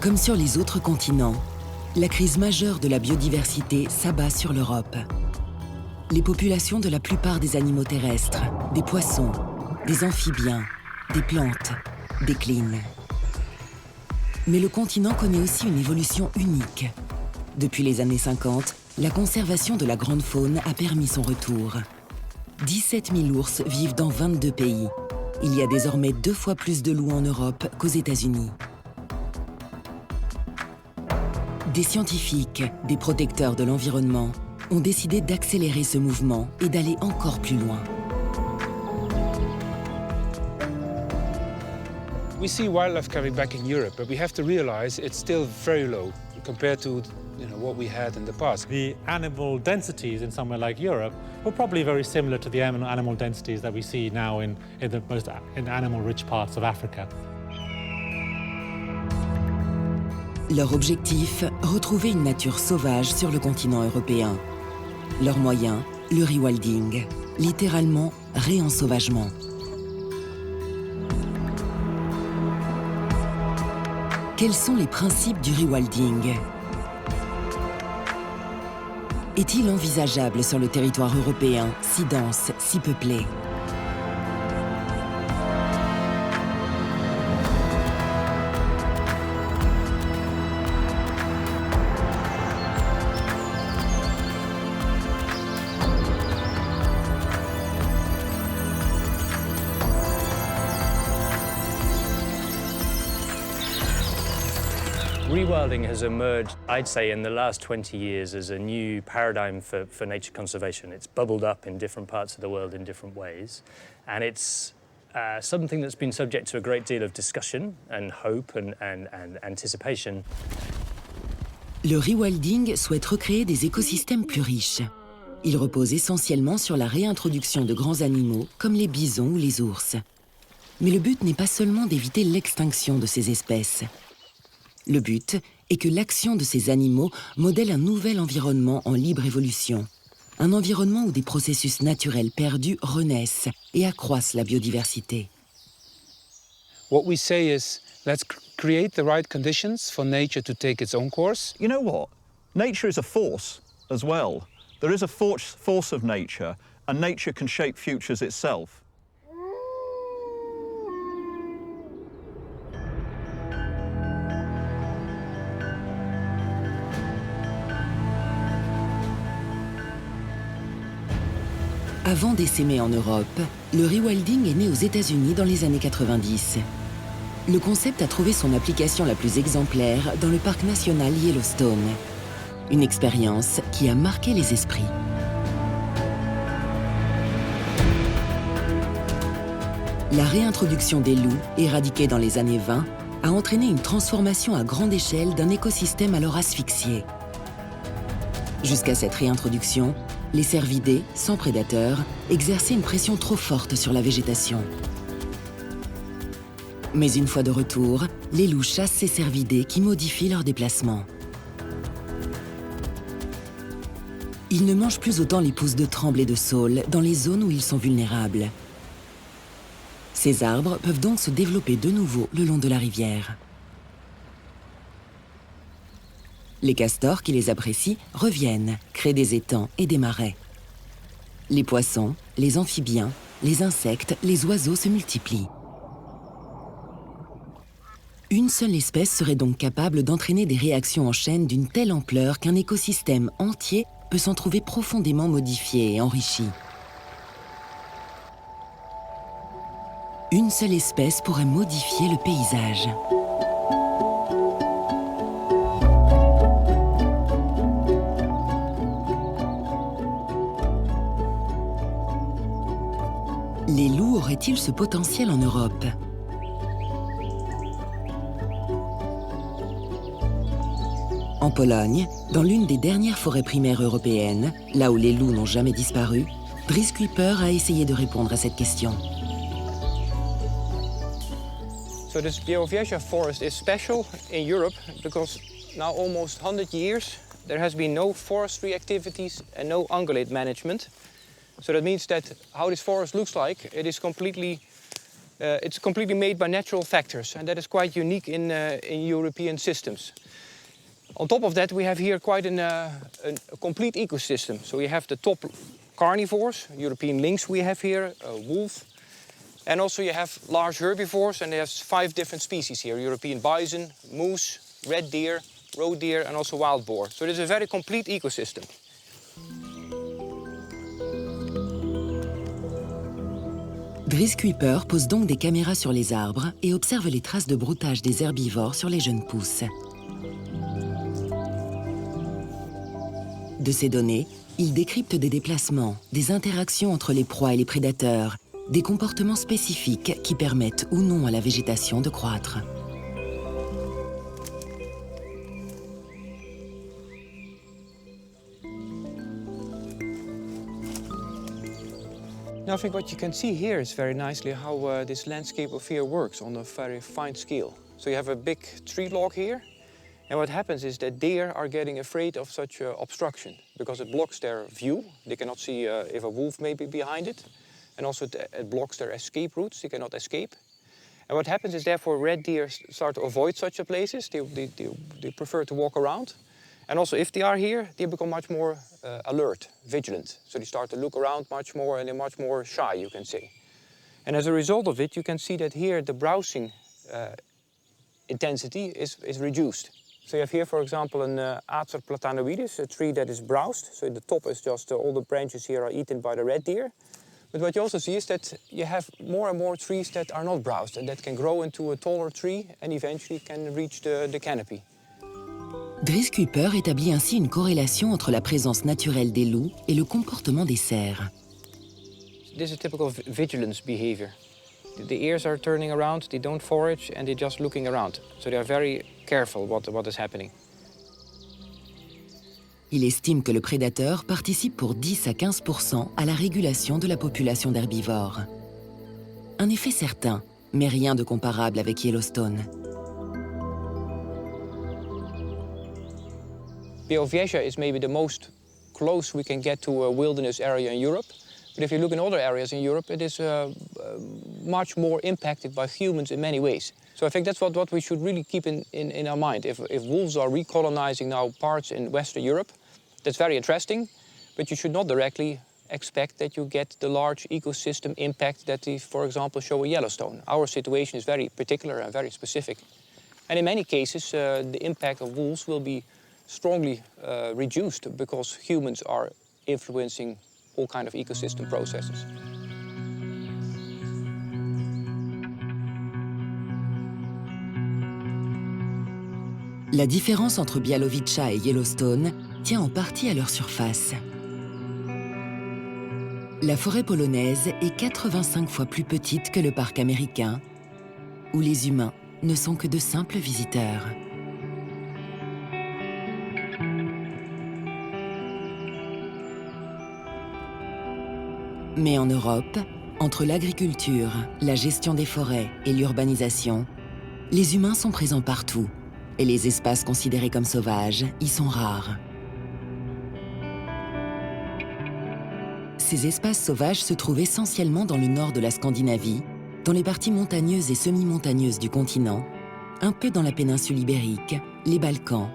Comme sur les autres continents, la crise majeure de la biodiversité s'abat sur l'Europe. Les populations de la plupart des animaux terrestres, des poissons, des amphibiens, des plantes, déclinent. Mais le continent connaît aussi une évolution unique. Depuis les années 50, la conservation de la grande faune a permis son retour. 17 000 ours vivent dans 22 pays. Il y a désormais 2 fois plus de loups en Europe qu'aux États-Unis. Des scientifiques, des protecteurs de l'environnement, ont décidé d'accélérer ce mouvement et d'aller encore plus loin. We see wildlife coming back in Europe, but we have to realize it's still very low compared to what we had in the past. The animal densities in somewhere like Europe were probably very similar to the animal densities that we see now in animal-rich parts of Africa. Leur objectif, retrouver une nature sauvage sur le continent européen. Leur moyen, le rewilding, littéralement réensauvagement. Quels sont les principes du rewilding? Est-il envisageable sur le territoire européen, si dense, si peuplé? Rewilding has emerged, I'd say, in the last 20 years as a new paradigm for nature conservation. It's bubbled up in different parts of the world in different ways. And it's something that's been subject to a great deal of discussion and hope and anticipation. Le rewilding souhaite recréer des écosystèmes plus riches. Il repose essentiellement sur la réintroduction de grands animaux comme les bisons ou les ours. Mais le but n'est pas seulement d'éviter l'extinction de ces espèces. Le but est que l'action de ces animaux modèle un nouvel environnement en libre évolution. Un environnement où des processus naturels perdus renaissent et accroissent la biodiversité. What we say is, let's create the right conditions for nature to take its own course. You know what? Nature is a force as well. There is a force of nature, and nature can shape futures itself. Avant d'essaimer en Europe, le rewilding est né aux États-Unis dans les années 90. Le concept a trouvé son application la plus exemplaire dans le parc national Yellowstone. Une expérience qui a marqué les esprits. La réintroduction des loups, éradiqués dans les années 20, a entraîné une transformation à grande échelle d'un écosystème alors asphyxié. Jusqu'à cette réintroduction, les cervidés, sans prédateurs, exerçaient une pression trop forte sur la végétation. Mais une fois de retour, les loups chassent ces cervidés qui modifient leur déplacement. Ils ne mangent plus autant les pousses de tremble et de saule dans les zones où ils sont vulnérables. Ces arbres peuvent donc se développer de nouveau le long de la rivière. Les castors qui les apprécient reviennent, créent des étangs et des marais. Les poissons, les amphibiens, les insectes, les oiseaux se multiplient. Une seule espèce serait donc capable d'entraîner des réactions en chaîne d'une telle ampleur qu'un écosystème entier peut s'en trouver profondément modifié et enrichi. Une seule espèce pourrait modifier le paysage. Les loups auraient-ils ce potentiel en Europe? En Pologne, dans l'une des dernières forêts primaires européennes, là où les loups n'ont jamais disparu, Brice Kuiper a essayé de répondre à cette question. So this Białowieża forest is special in Europe because now almost 100 years there has been no forestry activities and no ungulate management. So that means that how this forest looks like, it is completely It's completely made by natural factors, and that is quite unique in European systems. On top of that, we have here quite a complete ecosystem. So we have the top carnivores, European lynx we have here, wolf. And also you have large herbivores, and there's 5 different species here. European bison, moose, red deer, roe deer, and also wild boar. So it is a very complete ecosystem. Driss Kuiper pose donc des caméras sur les arbres et observe les traces de broutage des herbivores sur les jeunes pousses. De ces données, il décrypte des déplacements, des interactions entre les proies et les prédateurs, des comportements spécifiques qui permettent ou non à la végétation de croître. Now I think what you can see here is very nicely how this landscape of here works on a very fine scale. So you have a big tree log here, and what happens is that deer are getting afraid of such obstruction because it blocks their view. They cannot see if a wolf may be behind it, and also it blocks their escape routes. They cannot escape. And what happens is therefore red deer start to avoid such places. They prefer to walk around. And also if they are here, they become much more alert, vigilant. So they start to look around much more, and they're much more shy, you can say. And as a result of it, you can see that here the browsing intensity is reduced. So you have here, for example, an Acer platanoides, a tree that is browsed. So the top is just, all the branches here are eaten by the red deer. But what you also see is that you have more and more trees that are not browsed and that can grow into a taller tree and eventually can reach the canopy. Driss Kuiper établit ainsi une corrélation entre la présence naturelle des loups et le comportement des cerfs. This is typical vigilance behavior. The ears are turning around, they don't forage, and they're just looking around. So they are very careful what is happening. Il estime que le prédateur participe pour 10 à 15% à la régulation de la population d'herbivores. Un effet certain, mais rien de comparable avec Yellowstone. Białowieża is maybe the most close we can get to a wilderness area in Europe. But if you look in other areas in Europe, it is much more impacted by humans in many ways. So I think that's what we should really keep in our mind. If wolves are recolonizing now parts in Western Europe, that's very interesting, but you should not directly expect that you get the large ecosystem impact that they, for example, show in Yellowstone. Our situation is very particular and very specific. And in many cases, the impact of wolves will be strongly reduced because humans are influencing all kinds of ecosystem processes. La différence entre Białowieża et Yellowstone tient en partie à leur surface. La forêt polonaise est 85 fois plus petite que le parc américain, où les humains ne sont que de simples visiteurs. Mais en Europe, entre l'agriculture, la gestion des forêts et l'urbanisation, les humains sont présents partout, et les espaces considérés comme sauvages y sont rares. Ces espaces sauvages se trouvent essentiellement dans le nord de la Scandinavie, dans les parties montagneuses et semi-montagneuses du continent, un peu dans la péninsule ibérique, les Balkans,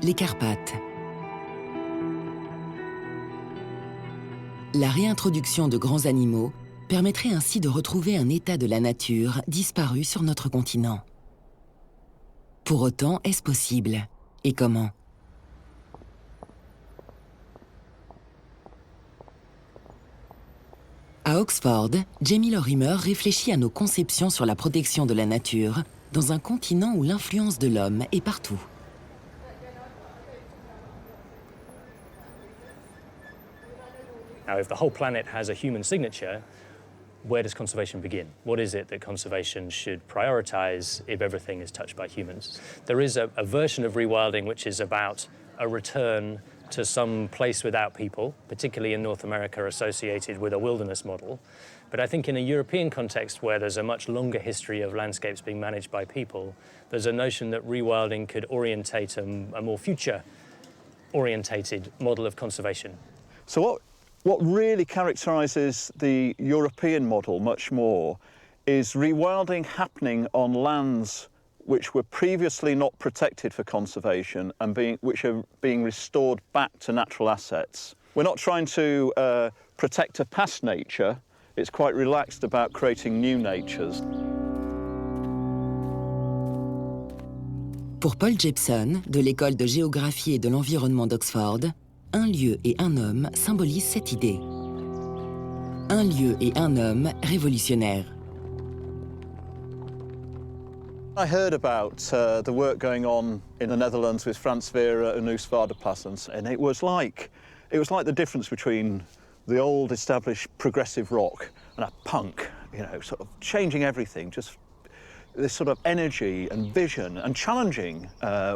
les Carpates. La réintroduction de grands animaux permettrait ainsi de retrouver un état de la nature disparu sur notre continent. Pour autant, est-ce possible? Et comment? À Oxford, Jamie Lorimer réfléchit à nos conceptions sur la protection de la nature dans un continent où l'influence de l'homme est partout. Now, if the whole planet has a human signature, where does conservation begin? What is it that conservation should prioritize if everything is touched by humans? There is a version of rewilding which is about a return to some place without people, particularly in North America associated with a wilderness model. But I think in a European context where there's a much longer history of landscapes being managed by people, there's a notion that rewilding could orientate a more future-orientated model of conservation. So what really characterises the European model much more is rewilding happening on lands which were previously not protected for conservation and which are being restored back to natural assets. We're not trying to protect a past nature, it's quite relaxed about creating new natures. Pour Paul Jepson, de l'École de géographie et de l'environnement d'Oxford, un lieu et un homme symbolisent cette idée. Un lieu et un homme révolutionnaires. I heard about the work going on in the Netherlands with Frans Vera and Oos Vaarderplassen, and it was like the difference between the old established progressive rock and a punk, you know, sort of changing everything, just this sort of energy and vision and challenging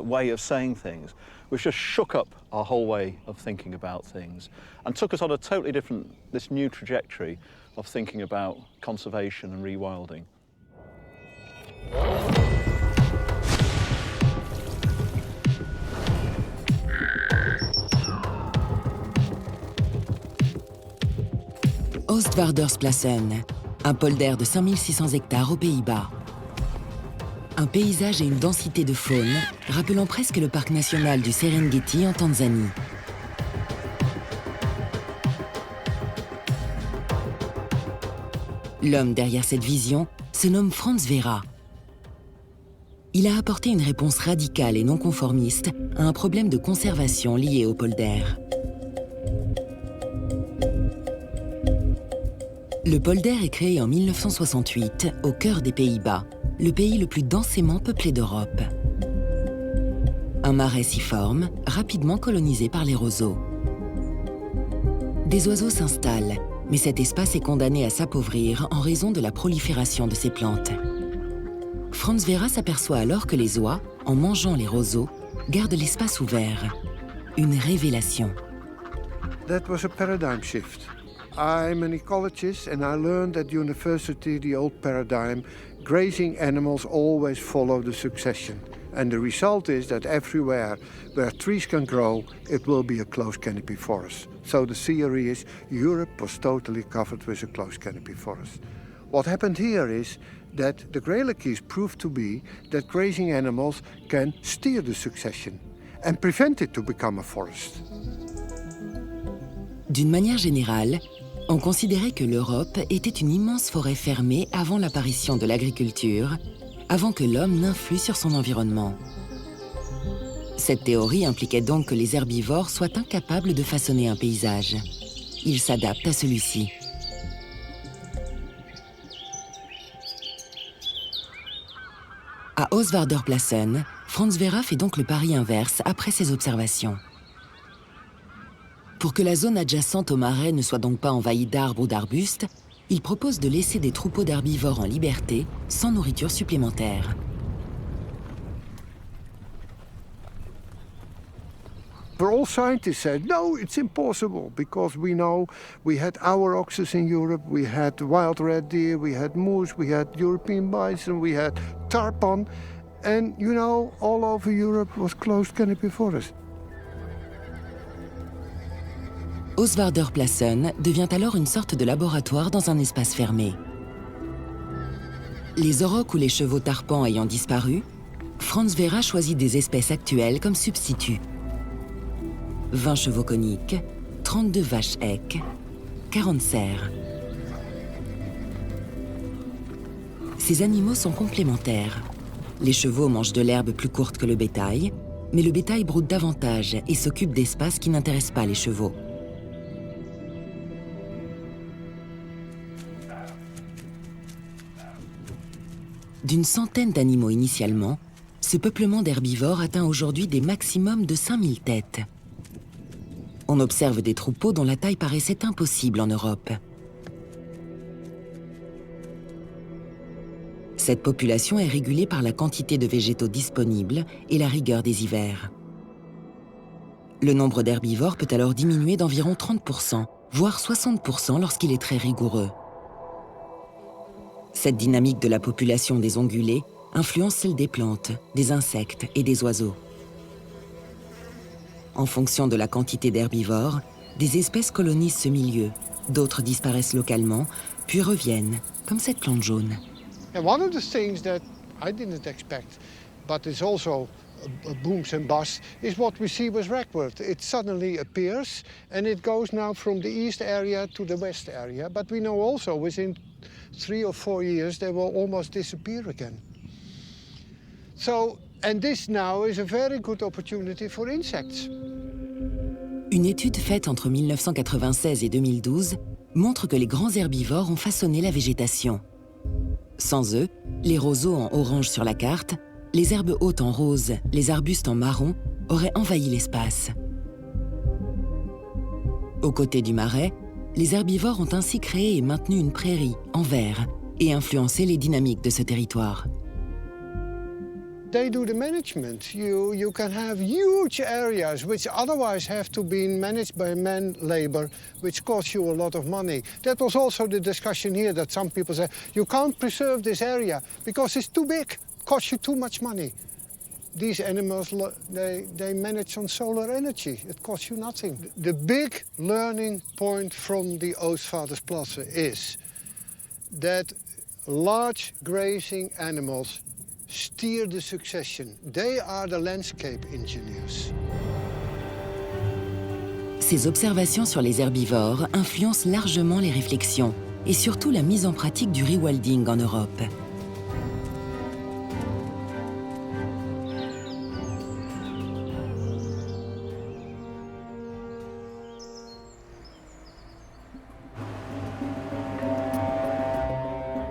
way of saying things, which just shook up our whole way of thinking about things and took us on a totally different, this new trajectory of thinking about conservation and rewilding. Oostvaardersplassen, un polder de 5600 hectares aux Pays-Bas. Un paysage et une densité de faune rappelant presque le parc national du Serengeti en Tanzanie. L'homme derrière cette vision se nomme Frans Vera. Il a apporté une réponse radicale et non conformiste à un problème de conservation lié au polder. Le polder est créé en 1968 au cœur des Pays-Bas, le pays le plus densément peuplé d'Europe. Un marais s'y forme, rapidement colonisé par les roseaux. Des oiseaux s'installent, mais cet espace est condamné à s'appauvrir en raison de la prolifération de ces plantes. Frans Vera s'aperçoit alors que les oies, en mangeant les roseaux, gardent l'espace ouvert. Une révélation. That was a paradigm shift. I'm an ecologist and I learned at university the old paradigm, grazing animals always follow the succession. And the result is that everywhere where trees can grow, it will be a close canopy forest. So the theory is Europe was totally covered with a close canopy forest. What happened here is that the Greylockes proved to be that grazing animals can steer the succession and prevent it to become a forest. D'une manière générale, on considérait que l'Europe était une immense forêt fermée avant l'apparition de l'agriculture, avant que l'homme n'influe sur son environnement. Cette théorie impliquait donc que les herbivores soient incapables de façonner un paysage. Ils s'adaptent à celui-ci. À Oostvaardersplassen, Frans Vera fait donc le pari inverse après ses observations. Pour que la zone adjacente au marais ne soit donc pas envahie d'arbres ou d'arbustes, il propose de laisser des troupeaux d'herbivores en liberté, sans nourriture supplémentaire. For all scientists said, no, it's impossible, because we know we had our oxes in Europe, we had wild red deer, we had moose, we had European bison, we had tarpon, and you know, all over Europe was closed canopy forest. Oostvaardersplassen devient alors une sorte de laboratoire dans un espace fermé. Les aurochs ou les chevaux tarpans ayant disparu, Frans Vera choisit des espèces actuelles comme substituts. 20 chevaux coniques, 32 vaches eques, 40 cerfs. Ces animaux sont complémentaires. Les chevaux mangent de l'herbe plus courte que le bétail, mais le bétail broude davantage et s'occupe d'espaces qui n'intéressent pas les chevaux. D'une centaine d'animaux initialement, ce peuplement d'herbivores atteint aujourd'hui des maximums de 5000 têtes. On observe des troupeaux dont la taille paraissait impossible en Europe. Cette population est régulée par la quantité de végétaux disponibles et la rigueur des hivers. Le nombre d'herbivores peut alors diminuer d'environ 30%, voire 60% lorsqu'il est très rigoureux. Cette dynamique de la population des ongulés influence celle des plantes, des insectes et des oiseaux. En fonction de la quantité d'herbivores, des espèces colonisent ce milieu, d'autres disparaissent localement, puis reviennent, comme cette plante jaune. And one of the things that I didn't expect, but is also a booms and busts, is what we see with ragwort. It suddenly appears and it goes now from the east area to the west area. But we know also within 3 or 4 years they will almost disappear again. So, and this now is a very good opportunity for insects. Une étude faite entre 1996 et 2012 montre que les grands herbivores ont façonné la végétation. Sans eux, les roseaux en orange sur la carte, les herbes hautes en rose, les arbustes en marron auraient envahi l'espace. Aux côtés du marais, les herbivores ont ainsi créé et maintenu une prairie en vert et influencé les dynamiques de ce territoire. They do the management. You can have huge areas which otherwise have to be managed by man labor, which costs you a lot of money. That was also the discussion here, that some people say, you can't preserve this area because it's too big, costs you too much money. These animals, they manage on solar energy. It costs you nothing. The big learning point from the Oostvaardersplassen is that large grazing animals steer the succession. They are the landscape engineers. Ces observations sur les herbivores influencent largement les réflexions et surtout la mise en pratique du rewilding en Europe.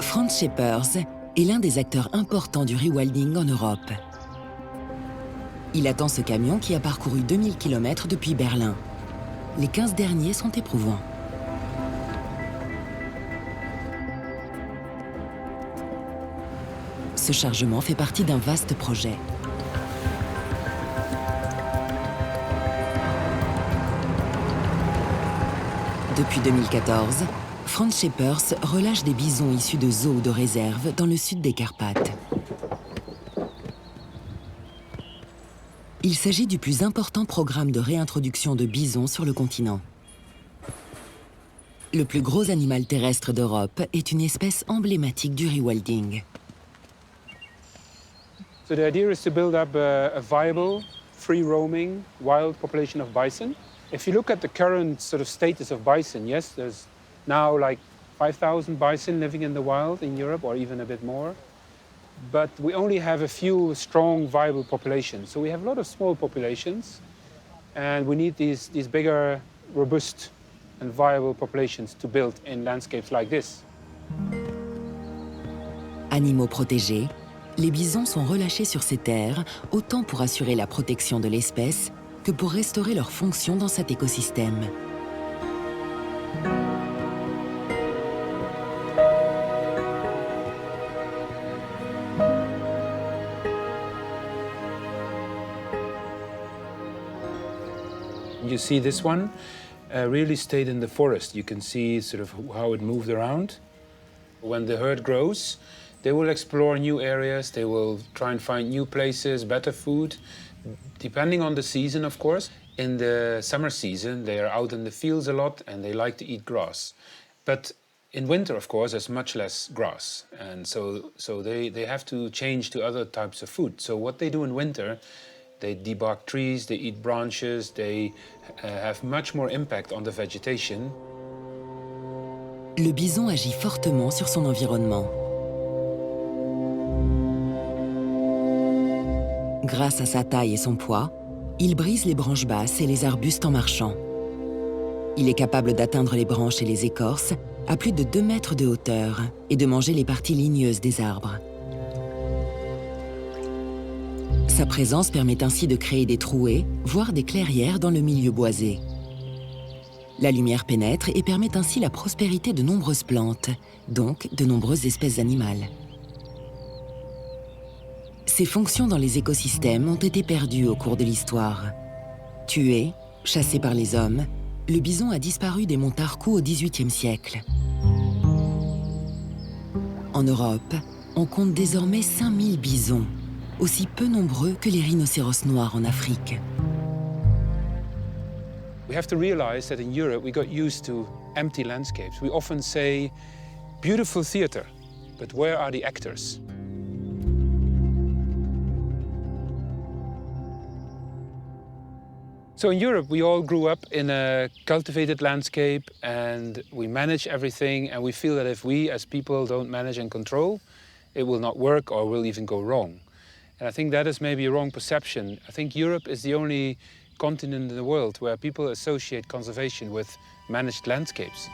Franz Schepers est l'un des acteurs importants du rewilding en Europe. Il attend ce camion qui a parcouru 2000 km depuis Berlin. Les 15 derniers sont éprouvants. Ce chargement fait partie d'un vaste projet. Depuis 2014, Franz Schepers relâche des bisons issus de zoos de réserve dans le sud des Carpates. Il s'agit du plus important programme de réintroduction de bisons sur le continent. Le plus gros animal terrestre d'Europe est une espèce emblématique du rewilding. So the idea is to build up a viable, free-roaming, wild population of bison. If you look at the current sort of status of bison, yes, there's now like 5,000 bison living in the wild in Europe, or even a bit more. But we only have a few strong, viable populations. So we have a lot of small populations, and we need these bigger, robust and viable populations to build in landscapes like this. Animaux protégés, les bisons sont relâchés sur ces terres, autant pour assurer la protection de l'espèce que pour restaurer leur fonction dans cet écosystème. You see this one really stayed in the forest. You can see sort of how it moved around. When the herd grows, they will explore new areas, they will try and find new places, better food, depending on the season, of course. In the summer season, they are out in the fields a lot and they like to eat grass. But in winter, of course, there's much less grass. And so they have to change to other types of food. So what they do in winter, they debark trees, they eat branches, they have much more impact on the vegetation. Le bison agit fortement sur son environnement. Grâce à sa taille et son poids, il brise les branches basses et les arbustes en marchant. Il est capable d'atteindre les branches et les écorces à plus de 2 mètres de hauteur et de manger les parties ligneuses des arbres. Sa présence permet ainsi de créer des trouées, voire des clairières dans le milieu boisé. La lumière pénètre et permet ainsi la prospérité de nombreuses plantes, donc de nombreuses espèces animales. Ses fonctions dans les écosystèmes ont été perdues au cours de l'histoire. Tué, chassé par les hommes, le bison a disparu des monts Tarkou au XVIIIe siècle. En Europe, on compte désormais 5000 bisons, aussi peu nombreux que les rhinocéros noirs en Afrique. We have to realize that in Europe we got used to empty landscapes. We often say beautiful theater. but where are the actors? So in Europe, we all grew up in a cultivated landscape and we manage everything, and we feel that if we as people don't manage and control, it will not work or will even go wrong. And I think that is maybe a wrong perception. I think Europe is the only continent in the world where people associate conservation with managed landscapes.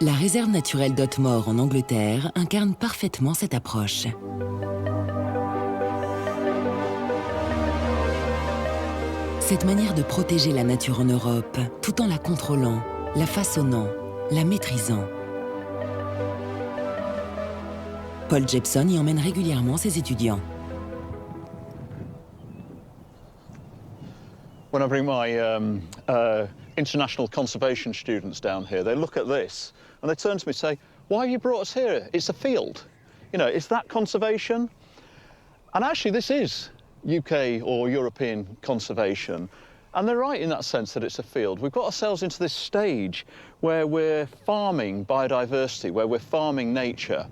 La réserve naturelle d'Otmore en Angleterre incarne parfaitement cette approche. Cette manière de protéger la nature en Europe, tout en la contrôlant, la façonnant, la maîtrisant. Paul Jepson y emmène régulièrement ses étudiants. When I bring my international conservation students down here, they look at this and they turn to me and say, "Why have you brought us here? It's a field. You know, is that conservation?" And actually this is UK or European conservation. And they're right in that sense that it's a field. We've got ourselves into this stage where we're farming biodiversity, where we're farming nature.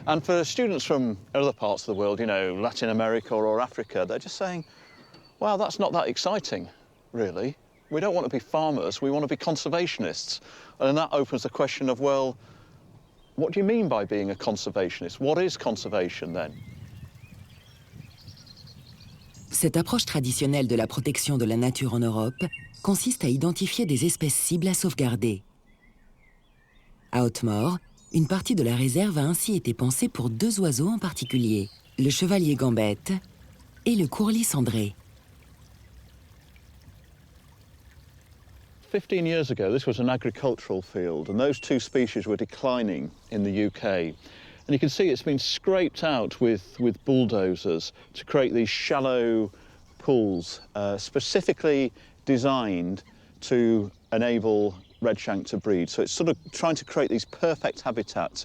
And for students from other parts of the world, you know, Latin America or Africa, they're just saying, wow, that's not that exciting, really. We don't want to be farmers, we want to be conservationists. And then that opens the question of, well, what do you mean by being a conservationist? What is conservation then? Cette approche traditionnelle de la protection de la nature en Europe consiste à identifier des espèces cibles à sauvegarder. À Otmore, une partie de la réserve a ainsi été pensée pour deux oiseaux en particulier, le chevalier gambette et le courlis cendré. 15 years ago, this was an agricultural field, and those two species were declining in the UK. And you can see it's been scraped out with bulldozers to create these shallow pools, specifically designed to enable redshank to breed. So it's sort of trying to create these perfect habitat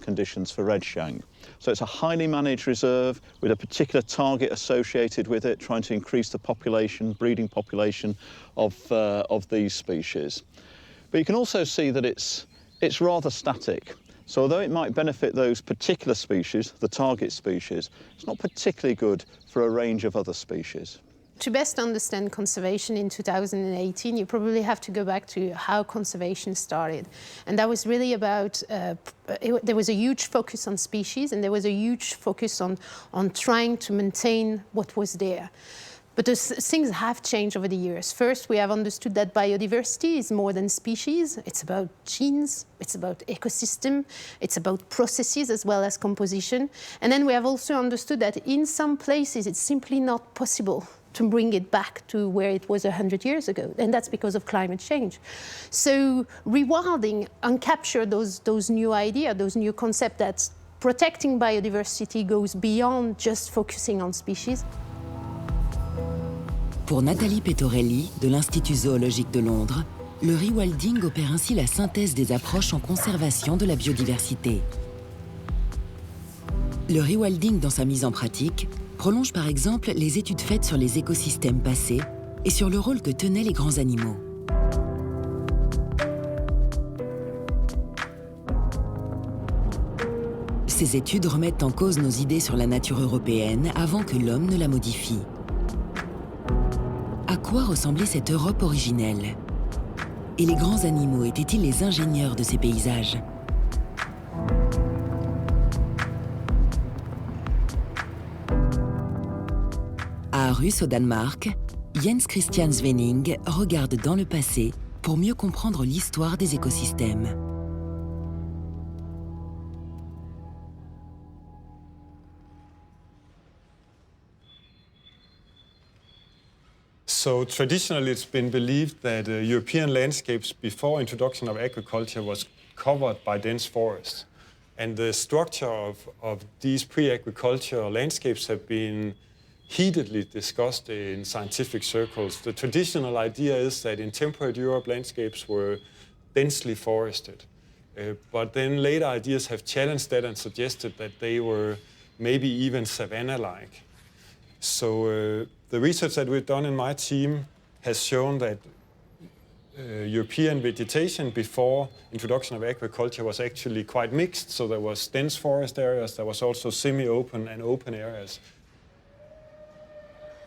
conditions for redshank. So it's a highly managed reserve with a particular target associated with it, trying to increase the population, breeding population of these species. But you can also see that it's rather static. So although it might benefit those particular species, the target species, it's not particularly good for a range of other species. To best understand conservation in 2018, you probably have to go back to how conservation started. And that was really about, there was a huge focus on species, and there was a huge focus on trying to maintain what was there. But things have changed over the years. First, we have understood that biodiversity is more than species. It's about genes, it's about ecosystem, it's about processes as well as composition. And then we have also understood that in some places it's simply not possible to bring it back to where it was 100 years ago, and that's because of climate change. So rewilding and capture those new ideas, those new concepts that protecting biodiversity goes beyond just focusing on species. Pour Nathalie Petorelli, de l'Institut zoologique de Londres, le rewilding opère ainsi la synthèse des approches en conservation de la biodiversité. Le rewilding, dans sa mise en pratique, prolonge par exemple les études faites sur les écosystèmes passés et sur le rôle que tenaient les grands animaux. Ces études remettent en cause nos idées sur la nature européenne avant que l'homme ne la modifie. À quoi ressemblait cette Europe originelle? Et les grands animaux étaient-ils les ingénieurs de ces paysages? À Aarhus, au Danemark, Jens Christian Svenning regarde dans le passé pour mieux comprendre l'histoire des écosystèmes. So traditionally it's been believed that European landscapes before introduction of agriculture was covered by dense forests. And the structure of these pre-agricultural landscapes have been heatedly discussed in scientific circles. The traditional idea is that in temperate Europe landscapes were densely forested. But then later ideas have challenged that and suggested that they were maybe even savanna-like. So the research that we've done in my team has shown that European vegetation before introduction of agriculture was actually quite mixed. So there was dense forest areas, there was also semi-open and open areas.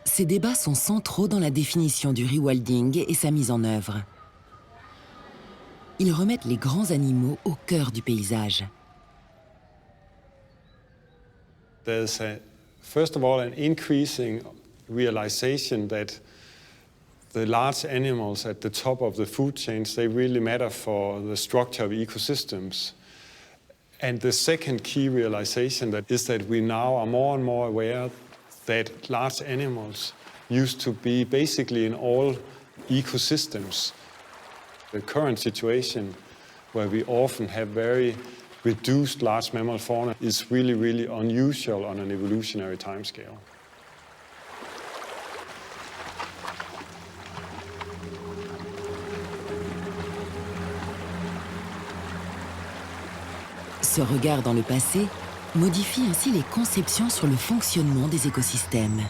Ces débats sont centraux dans la définition du rewilding et sa mise en œuvre. Ils remettent les grands animaux au cœur du paysage. There's, first of all, an increasing realization that the large animals at the top of the food chains, they really matter for the structure of ecosystems. And the second key realization is that we now are more and more aware that large animals used to be basically in all ecosystems. The current situation, where we often have very reduced large mammal fauna, is really, really unusual on an evolutionary timescale. Ce regard dans le passé modifie ainsi les conceptions sur le fonctionnement des écosystèmes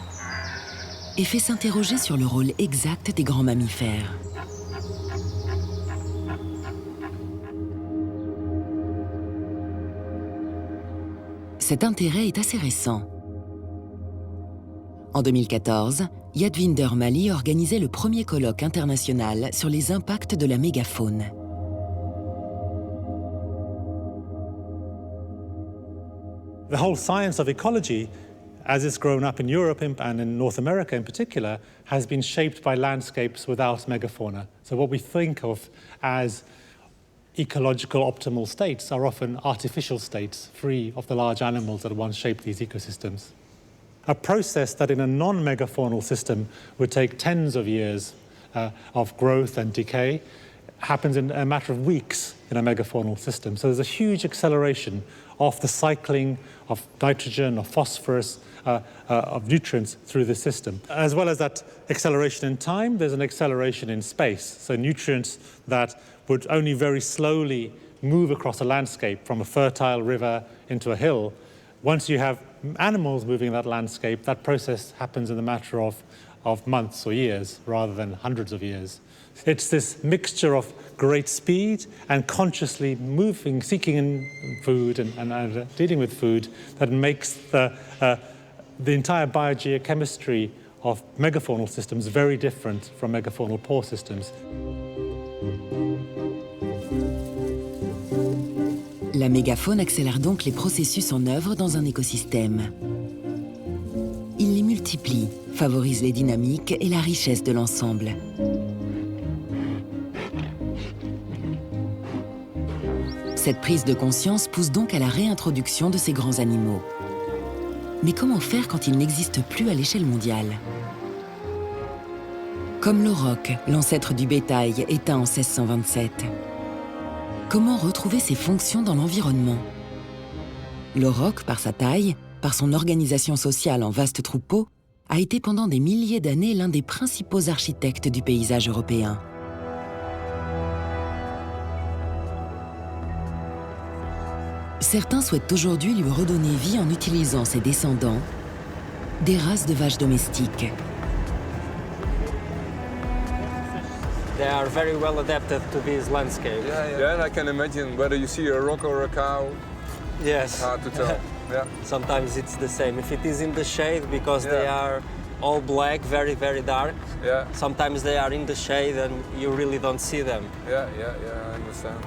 et fait s'interroger sur le rôle exact des grands mammifères. Cet intérêt est assez récent. En 2014, Yadvinder Mali organisait le premier colloque international sur les impacts de la mégafaune. The whole science of ecology, as it's grown up in Europe and in North America in particular, has been shaped by landscapes without megafauna. So what we think of as ecological optimal states are often artificial states, free of the large animals that once shaped these ecosystems. A process that in a non-megafaunal system would take tens of years of growth and decay happens in a matter of weeks in a megafaunal system. So there's a huge acceleration of the cycling of nitrogen, of phosphorus, of nutrients through the system. As well as that acceleration in time, there's an acceleration in space. So nutrients that would only very slowly move across a landscape from a fertile river into a hill. Once you have animals moving in that landscape, that process happens in the matter of months or years rather than hundreds of years. It's this mixture of great speed and consciously moving, seeking in food and dealing with food that makes the entire biogeochemistry of megafaunal systems very different from megafaunal poor systems. La mégafaune accélère donc les processus en œuvre dans un écosystème. Il les multiplie, favorise les dynamiques et la richesse de l'ensemble. Cette prise de conscience pousse donc à la réintroduction de ces grands animaux. Mais comment faire quand ils n'existent plus à l'échelle mondiale? Comme l'auroch, l'ancêtre du bétail, éteint en 1627. Comment retrouver ses fonctions dans l'environnement? L'auroch, par sa taille, par son organisation sociale en vastes troupeaux, a été pendant des milliers d'années l'un des principaux architectes du paysage européen. Certains souhaitent aujourd'hui lui redonner vie en utilisant ses descendants, des races de vaches domestiques. They are very well adapted to these landscapes. Yeah, and I can imagine whether you see a rock or a cow. Yes. Hard to tell. Yeah. Sometimes it's the same. If it is in the shade, because they are all black, very, very dark. Yeah. Sometimes they are in the shade and you really don't see them. Yeah, I understand.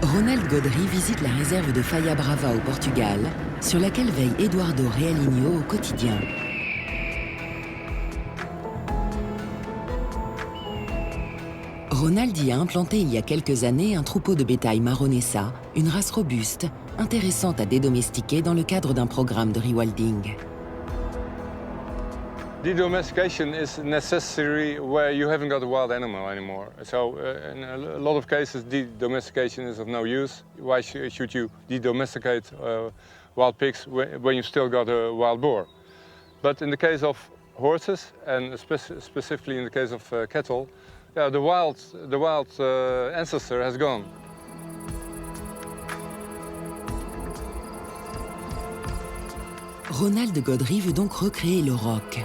Ronald Godry visite la réserve de Faia Brava au Portugal, sur laquelle veille Eduardo Realinho au quotidien. Ronald y a implanté il y a quelques années un troupeau de bétail marronessa, une race robuste, intéressante à dédomestiquer dans le cadre d'un programme de rewilding. De-domestication is necessary where you haven't got a wild animal anymore. So in a lot of cases, de-domestication is of no use. Why should you de-domesticate wild pigs when you still got a wild boar? But in the case of horses, and specifically in the case of cattle, the wild ancestor has gone. Ronald Godry veut donc recréer le roc.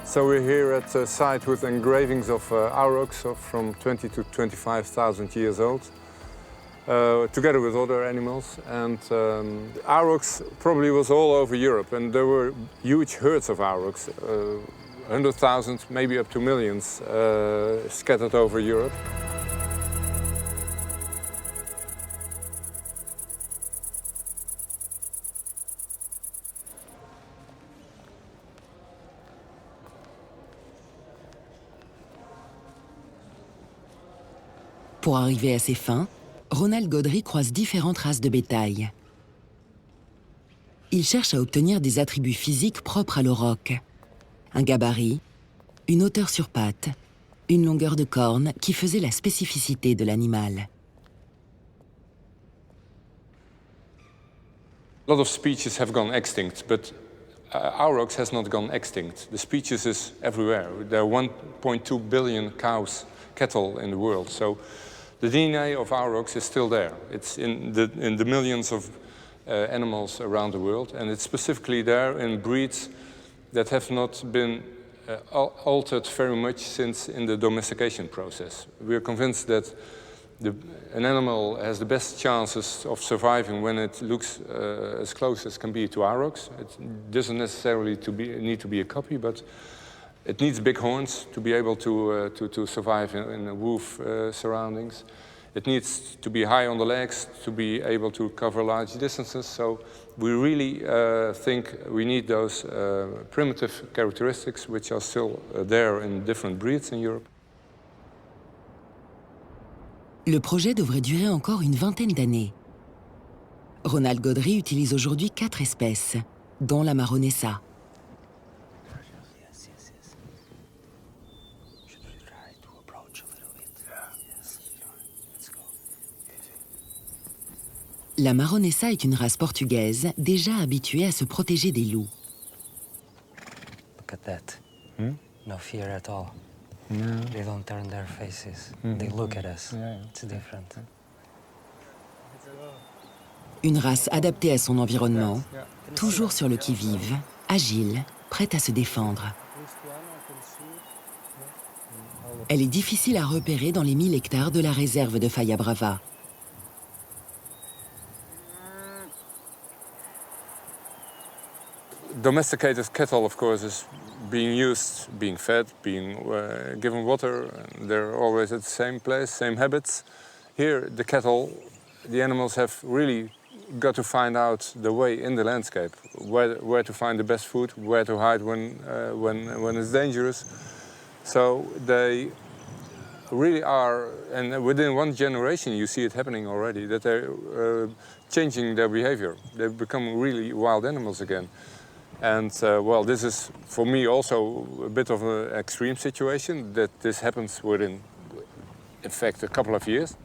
So we're here at a site with engravings of aurochs from 20 to 25,000 years old, together with other animals. And aurochs probably was all over Europe, and there were huge herds of aurochs, 100,000, maybe up to millions, scattered over Europe. Pour arriver à ses fins, Ronald Godry croise différentes races de bétail. Il cherche à obtenir des attributs physiques propres à l'auroch. Un gabarit, une hauteur sur pattes, une longueur de corne qui faisait la spécificité de l'animal. A lot of species have gone extinct, but aurochs has not gone extinct. The species is everywhere. There are 1.2 billion cattle in the world. So the DNA of aurochs is still there. It's in the millions of animals around the world, and it's specifically there in breeds that have not been altered very much since in the domestication process. We are convinced that an animal has the best chances of surviving when it looks as close as can be to aurochs. It doesn't necessarily need to be a copy, but it needs big horns to be able to survive in wolf surroundings. It needs to be high on the legs to be able to cover large distances. So we really think we need those primitive characteristics which are still there in different breeds in Europe. Le projet devrait durer encore une vingtaine d'années. Ronald Godry utilise aujourd'hui 4 espèces, dont la Marronessa. La Marronessa est une race portugaise déjà habituée à se protéger des loups. Look at that. No fear at all. They don't turn their faces. They look at us. It's different. Une race adaptée à son environnement, toujours sur le qui-vive, agile, prête à se défendre. Elle est difficile à repérer dans les 1000 hectares de la réserve de Faia Brava. Domesticated cattle, of course, is being used, being fed, being given water. And they're always at the same place, same habits. Here, the cattle, the animals have really got to find out the way in the landscape, where to find the best food, where to hide when it's dangerous. So they really are, and within one generation you see it happening already, that they're changing their behavior. They become really wild animals again. And well, this is for me also a bit of an extreme situation that this happens within, in fact, a couple of years.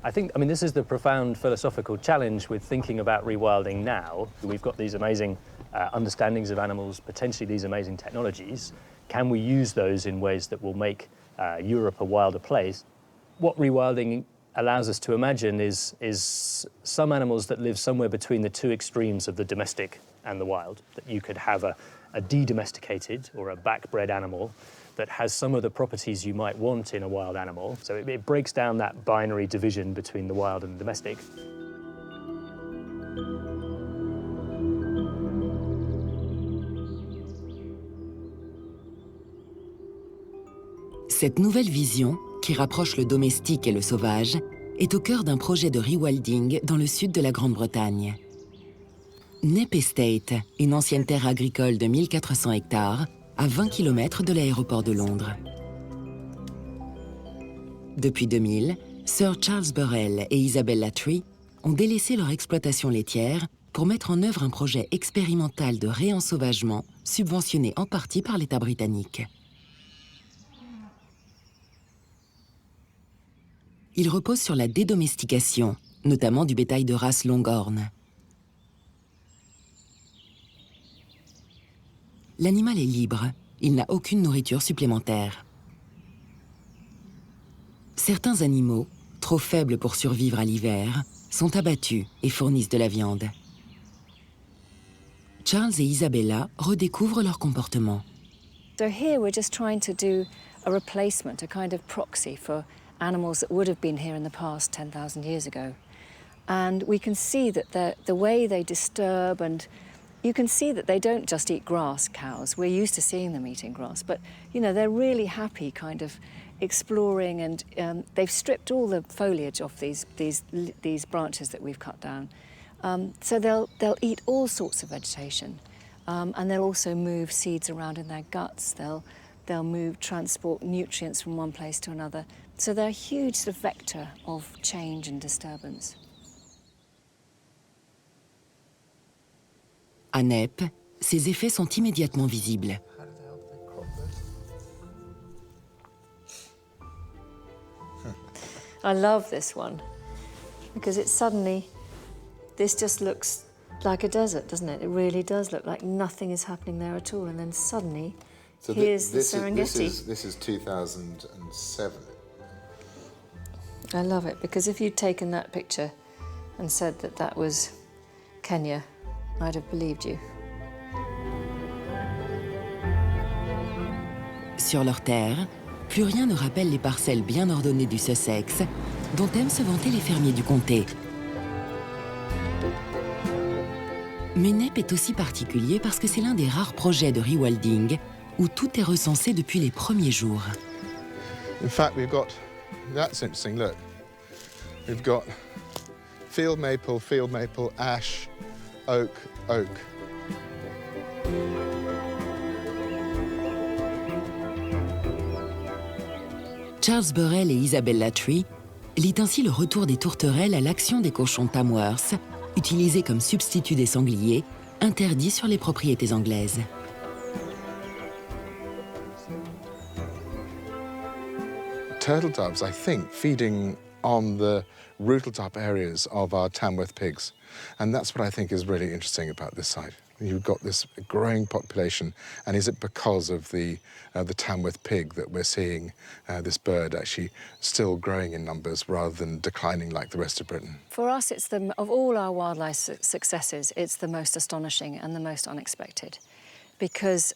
I mean, this is the profound philosophical challenge with thinking about rewilding now. We've got these amazing understandings of animals, potentially these amazing technologies. Can we use those in ways that will make Europe a wilder place? What rewilding allows us to imagine is some animals that live somewhere between the two extremes of the domestic and the wild. That you could have a de-domesticated or a backbred animal that has some of the properties you might want in a wild animal. So it breaks down that binary division between the wild and the domestic. Cette nouvelle vision, qui rapproche le domestique et le sauvage, est au cœur d'un projet de rewilding dans le sud de la Grande-Bretagne. Knepp Estate, une ancienne terre agricole de 1400 hectares, à 20 km de l'aéroport de Londres. Depuis 2000, Sir Charles Burrell et Isabelle Latry ont délaissé leur exploitation laitière pour mettre en œuvre un projet expérimental de réensauvagement subventionné en partie par l'État britannique. Il repose sur la dédomestication, notamment du bétail de race Longhorn. L'animal est libre, il n'a aucune nourriture supplémentaire. Certains animaux, trop faibles pour survivre à l'hiver, sont abattus et fournissent de la viande. Charles et Isabella redécouvrent leur comportement. So here we're just trying to do a replacement, a kind of proxy for animals that would have been here in the past 10,000 years ago. And we can see that the way they disturb, and you can see that they don't just eat grass, cows. We're used to seeing them eating grass, but you know, they're really happy kind of exploring, and they've stripped all the foliage off these branches that we've cut down. So they'll eat all sorts of vegetation, and they'll also move seeds around in their guts. They'll transport nutrients from one place to another. So they're a huge sort of vector of change and disturbance. À Neppe, ces effets sont immédiatement visibles. I love this one because it's suddenly, this just looks like a desert, doesn't it? It really does look like nothing is happening there at all, and then suddenly, so here's the Serengeti. This is 2007. I love it because if you'd taken that picture and said that that was Kenya, I'd have believed you. Sur leur terre, plus rien ne rappelle les parcelles bien ordonnées du Sussex, dont aiment se vanter les fermiers du comté. Mais Neppe est aussi particulier parce que c'est l'un des rares projets de rewilding où tout est recensé depuis les premiers jours. In fact, we've got, that's interesting, look. We've got field maple, ash, oak. Charles Burrell et Isabella Tree lient ainsi le retour des tourterelles à l'action des cochons Tamworth, utilisés comme substitut des sangliers, interdits sur les propriétés anglaises. Turtle doves, I think, feeding on the rootle top areas of our Tamworth pigs. And that's what I think is really interesting about this site. You've got this growing population, and is it because of the Tamworth pig that we're seeing this bird actually still growing in numbers rather than declining like the rest of Britain? For us, it's of all our wildlife successes, it's the most astonishing and the most unexpected. Because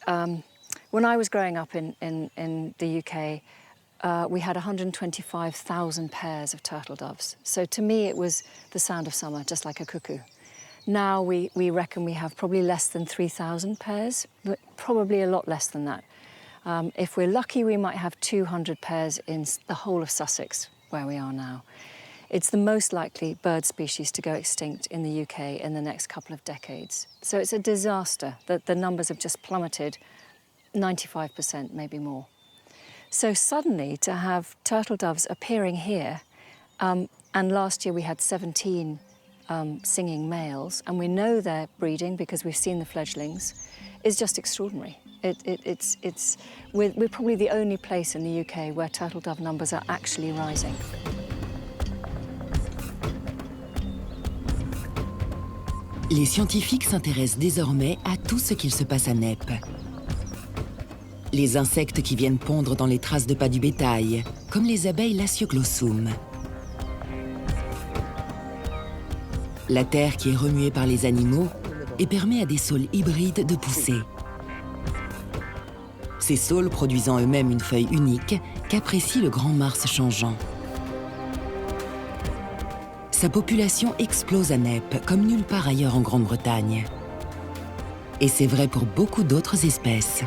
when I was growing up in the UK, we had 125,000 pairs of turtle doves. So to me, it was the sound of summer, just like a cuckoo. Now we reckon we have probably less than 3,000 pairs, but probably a lot less than that. If we're lucky, we might have 200 pairs in the whole of Sussex, where we are now. It's the most likely bird species to go extinct in the UK in the next couple of decades. So it's a disaster that the numbers have just plummeted 95%, maybe more. So suddenly to have turtle doves appearing here, and last year we had 17 singing males, and we know they're breeding because we've seen the fledglings, is just extraordinary. We're probably the only place in the UK where turtle dove numbers are actually rising. Les scientifiques s'intéressent désormais à tout ce qu'il se passe à Neppe. Les insectes qui viennent pondre dans les traces de pas du bétail, comme les abeilles Lasioglossum. La terre qui est remuée par les animaux et permet à des saules hybrides de pousser. Ces saules produisant eux-mêmes une feuille unique qu'apprécie le grand Mars changeant. Sa population explose à Neppe comme nulle part ailleurs en Grande-Bretagne. Et c'est vrai pour beaucoup d'autres espèces.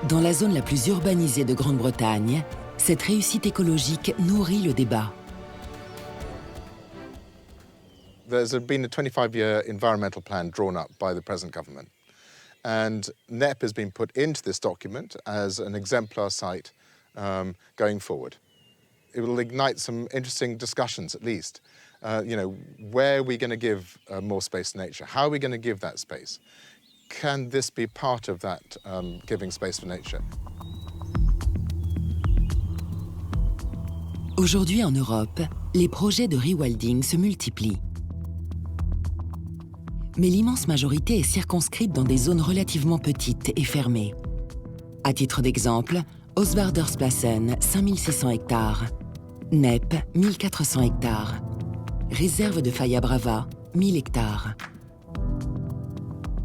Dans la zone la plus urbanisée de Grande-Bretagne, cette réussite écologique nourrit le débat. There's been a 25-year environmental plan drawn up by the present government. And Neppe has been put into this document as an exemplar site going forward. It will ignite some interesting discussions, at least. Where are we going to give more space to nature? How are we going to give that space? Can this be part of that giving space for nature? Aujourd'hui en Europe, les projets de rewilding se multiplient. Mais l'immense majorité est circonscrite dans des zones relativement petites et fermées. À titre d'exemple, Osvardersplassen, 5600 hectares. Nepp, 1400 hectares. Réserve de Faya Brava, 1000 hectares.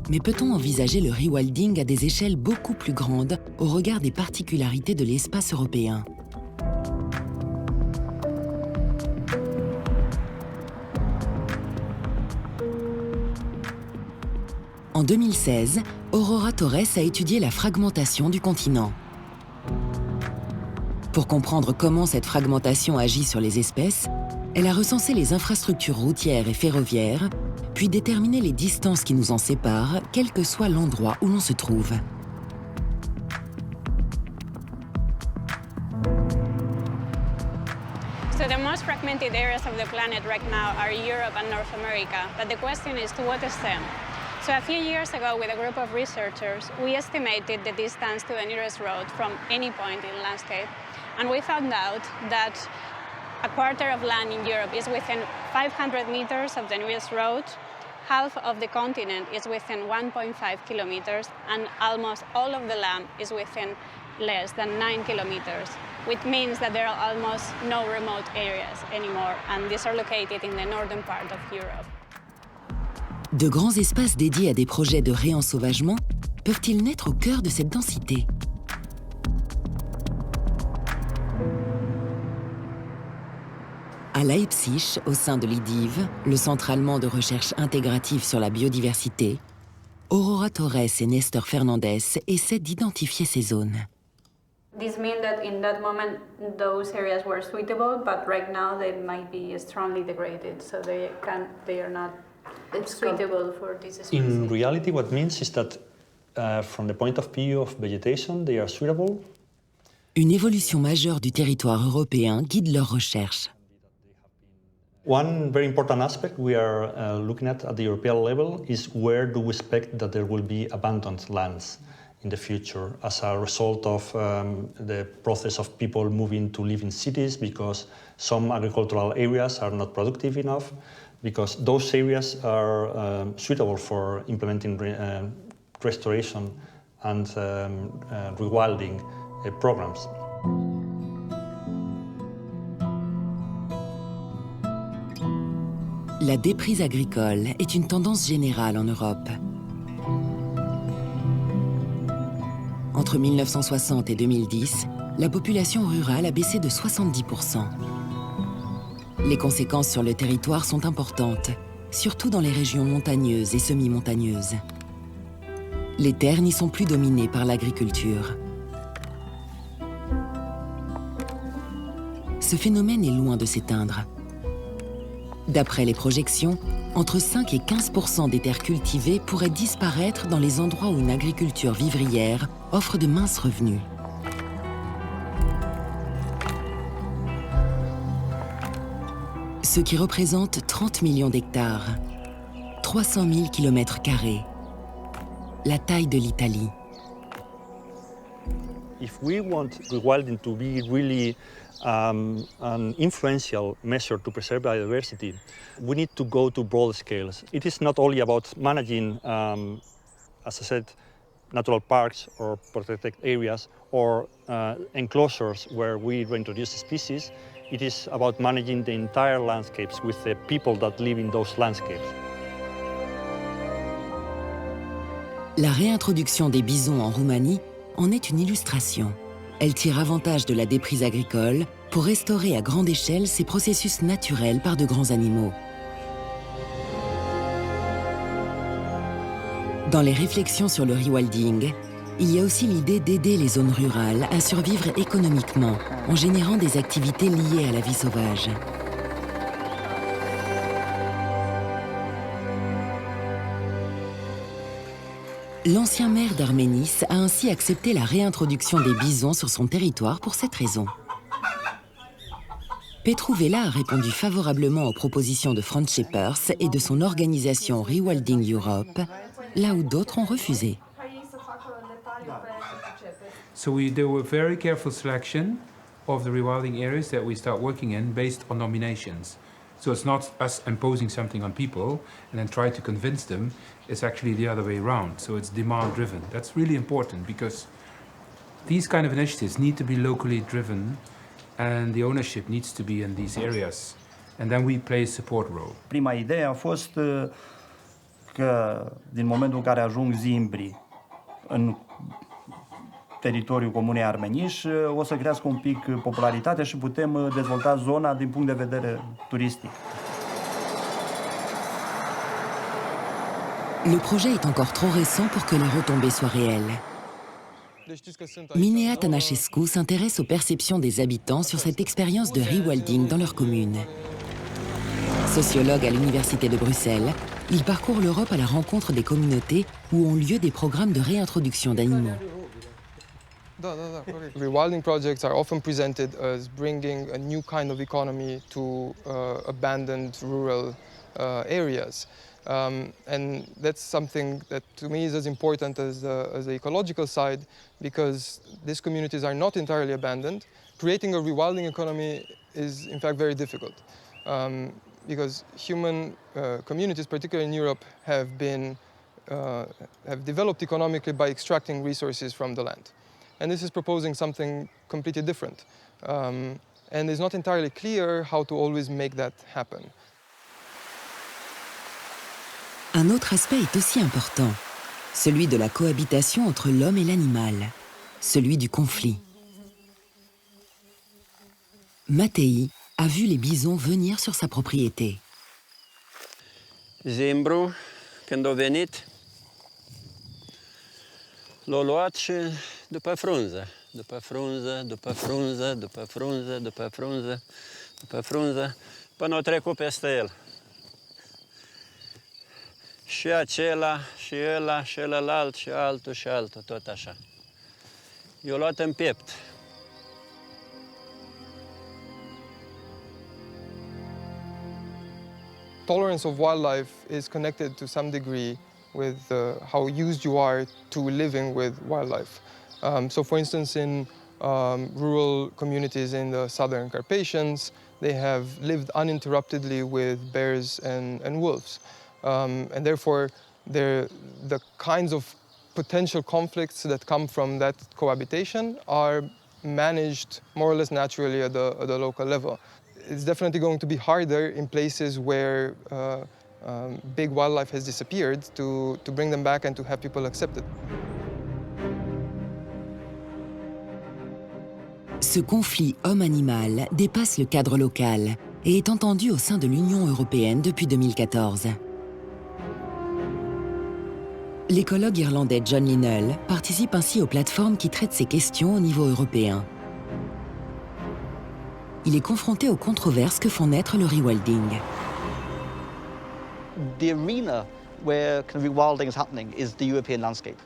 Mais peut-on envisager le rewilding à des échelles beaucoup plus grandes au regard des particularités de l'espace européen ? En 2016, Aurora Torres a étudié la fragmentation du continent. Pour comprendre comment cette fragmentation agit sur les espèces, elle a recensé les infrastructures routières et ferroviaires, puis déterminé les distances qui nous en séparent, quel que soit l'endroit où l'on se trouve. So the most fragmented areas of the planet right now are Europe and North America, but the question is to what extent? So a few years ago, with a group of researchers, we estimated the distance to the nearest road from any point in the landscape, and we found out that a quarter of land in Europe is within 500 meters of the nearest road, half of the continent is within 1.5 kilometers, and almost all of the land is within less than 9 kilometers, which means that there are almost no remote areas anymore, and these are located in the northern part of Europe. De grands espaces dédiés à des projets de réensauvagement peuvent-ils naître au cœur de cette densité ? À Leipzig, au sein de l'IDIV, le Centre allemand de recherche intégrative sur la biodiversité, Aurora Torres et Nestor Fernandez essaient d'identifier ces zones. This means that in that moment those areas were suitable, but right now they might be strongly degraded, so they are not suitable for this species. In reality, what it means is that from the point of view of vegetation, they are suitable. Une évolution majeure du territoire européen guide leurs recherches. One very important aspect we are looking at the European level is where do we expect that there will be abandoned lands in the future as a result of the process of people moving to live in cities because some agricultural areas are not productive enough, because those areas are suitable for implementing restoration and rewilding programs. La déprise agricole est une tendance générale en Europe. Entre 1960 et 2010, la population rurale a baissé de 70%. Les conséquences sur le territoire sont importantes, surtout dans les régions montagneuses et semi-montagneuses. Les terres n'y sont plus dominées par l'agriculture. Ce phénomène est loin de s'éteindre. D'après les projections, entre 5 et 15% des terres cultivées pourraient disparaître dans les endroits où une agriculture vivrière offre de minces revenus. Ce qui représente 30 millions d'hectares, 300 000 km², la taille de l'Italie. If we want rewilding to be really an influential measure to preserve biodiversity, we need to go to broad scales. It is not only about managing, as I said, natural parks or protected areas or enclosures where we reintroduce species. It is about managing the entire landscapes with the people that live in those landscapes. La réintroduction des bisons en Roumanie en est une illustration. Elle tire avantage de la déprise agricole pour restaurer à grande échelle ces processus naturels par de grands animaux. Dans les réflexions sur le rewilding, il y a aussi l'idée d'aider les zones rurales à survivre économiquement en générant des activités liées à la vie sauvage. L'ancien maire d'Arménis a ainsi accepté la réintroduction des bisons sur son territoire pour cette raison. Petru Vela a répondu favorablement aux propositions de Franz Schepers et de son organisation Rewilding Europe, là où d'autres ont refusé. So there were very careful selection of the rewilding areas that we start working in based on nominations. So it's not us imposing something on people and then try to convince them. It's actually the other way around. So it's demand driven. That's really important because These kind of initiatives need to be locally driven and the ownership needs to be in these areas. And then we play a support role. Prima idee a fost că din momentul în care ajung zimbri în teritoriul Comunei Armeniș, o să crească un pic popularitatea și putem dezvolta zona din punct de vedere turistic. Le projet est encore trop récent pour que les retombées soient réelles. Minea Tănășescu s'intéresse aux perceptions des habitants sur cette expérience de rewilding dans leur commune. Sociologue à l'Université de Bruxelles, il parcourt l'Europe à la rencontre des communautés où ont lieu des programmes de réintroduction d'animaux. Rewilding projects are often presented as bringing a new kind of economy to abandoned rural areas. And that's something that to me is as important as the ecological side, because these communities are not entirely abandoned. Creating a rewilding economy is in fact very difficult, because human communities, particularly in Europe, have developed economically by extracting resources from the land. And this is proposing something completely different. And it's not entirely clear how to always make that happen. Un autre aspect est aussi important, celui de la cohabitation entre l'homme et l'animal, celui du conflit. Matei a vu les bisons venir sur sa propriété. Zimbru, când a venit, l-a luat și după frunză, după frunză, după frunză, după frunză, după frunză, după frunză, până a trecut peste el. Și acela, și ăla, și ălălalt, și altul, și altul, tot așa. I-a luat în piept. Tolerance of wildlife is connected to some degree with how used you are to living with wildlife. So for instance, in rural communities in the southern Carpathians, they have lived uninterruptedly with bears and wolves. And therefore, the kinds of potential conflicts that come from that cohabitation are managed more or less naturally at the local level. It's definitely going to be harder in places where big wildlife has disappeared to bring them back and to have people accept it. Ce conflit homme-animal dépasse le cadre local et est entendu au sein de l'Union européenne depuis 2014. L'écologue irlandais John Linnell participe ainsi aux plateformes qui traitent ces questions au niveau européen. Il est confronté aux controverses que font naître le rewilding. The arena where rewilding is happening is the European landscape,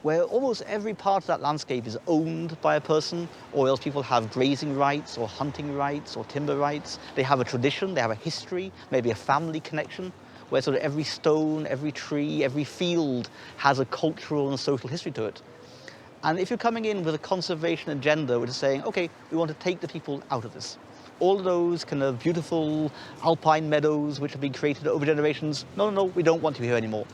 where almost every part of that landscape is owned by a person, or else people have grazing rights or hunting rights or timber rights. They have a tradition, they have a history, maybe a family connection, where sort of every stone, every tree, every field has a cultural and social history to it. And if you're coming in with a conservation agenda, which is saying, okay, we want to take the people out of this. All of those kind of beautiful alpine meadows which have been created over generations, no, we don't want you here anymore.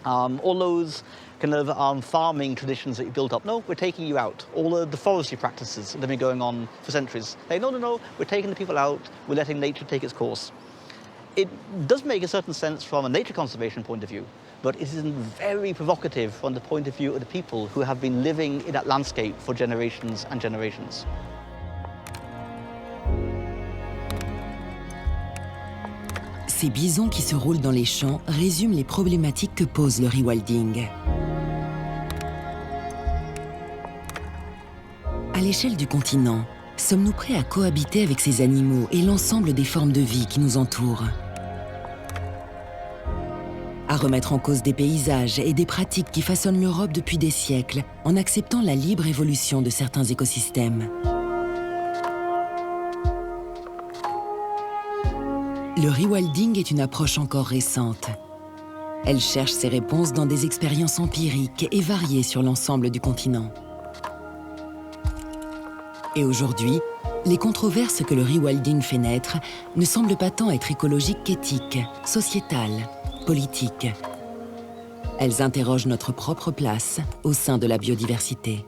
All those kind of farming traditions that you built up, no, we're taking you out. All of the forestry practices that have been going on for centuries, they, no, we're taking the people out, we're letting nature take its course. It does make a certain sense from a nature conservation point of view, but it is very provocative from the point of view of the people who have been living in that landscape for generations and generations. Ces bisons qui se roulent dans les champs résument les problématiques que pose le rewilding. À l'échelle du continent, sommes-nous prêts à cohabiter avec ces animaux et l'ensemble des formes de vie qui nous entourent? À remettre en cause des paysages et des pratiques qui façonnent l'Europe depuis des siècles en acceptant la libre évolution de certains écosystèmes. Le rewilding est une approche encore récente. Elle cherche ses réponses dans des expériences empiriques et variées sur l'ensemble du continent. Et aujourd'hui, les controverses que le rewilding fait naître ne semblent pas tant être écologiques qu'éthiques, sociétales, politiques. Elles interrogent notre propre place au sein de la biodiversité.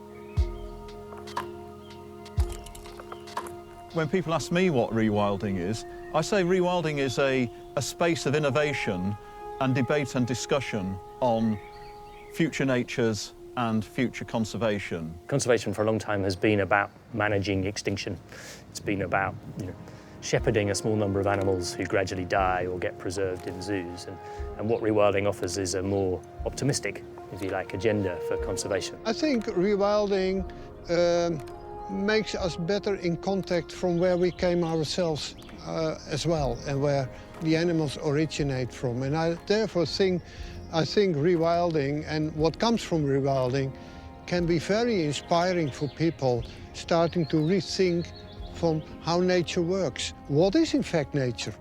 When people ask me what rewilding is, I say rewilding is a space of innovation and debate and discussion on future natures and future conservation. Conservation for a long time has been about managing extinction. It's been about shepherding a small number of animals who gradually die or get preserved in zoos. And what rewilding offers is a more optimistic, if you like, agenda for conservation. I think rewilding makes us better in contact from where we came ourselves as well, and where the animals originate from. And I therefore think rewilding and what comes from rewilding can be very inspiring for people starting to rethink from how nature works. What is in fact nature?